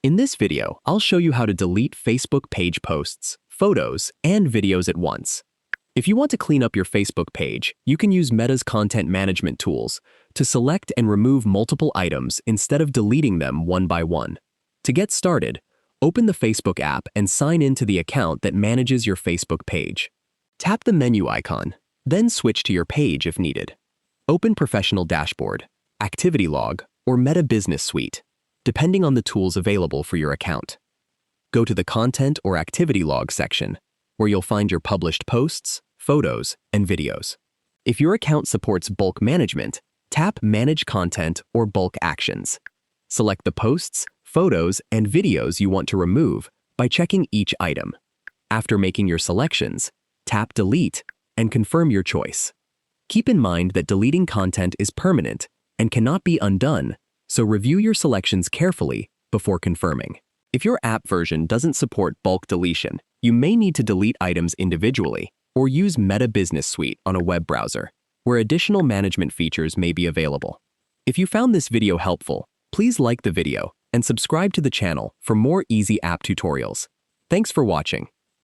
In this video, I'll show you how to delete Facebook page posts, photos, and videos at once. If you want to clean up your Facebook page, you can use Meta's content management tools to select and remove multiple items instead of deleting them one by one. To get started, open the Facebook app and sign in to the account that manages your Facebook page. Tap the menu icon, then switch to your page if needed. Open Professional Dashboard, Activity Log, or Meta Business Suite, depending on the tools available for your account. Go to the Content or Activity Log section, where you'll find your published posts, photos, and videos. If your account supports bulk management, tap Manage Content or Bulk Actions. Select the posts, photos, and videos you want to remove by checking each item. After making your selections, tap Delete and confirm your choice. Keep in mind that deleting content is permanent and cannot be undone, so review your selections carefully before confirming. If your app version doesn't support bulk deletion, you may need to delete items individually or use Meta Business Suite on a web browser, where additional management features may be available. If you found this video helpful, please like the video and subscribe to the channel for more easy app tutorials. Thanks for watching.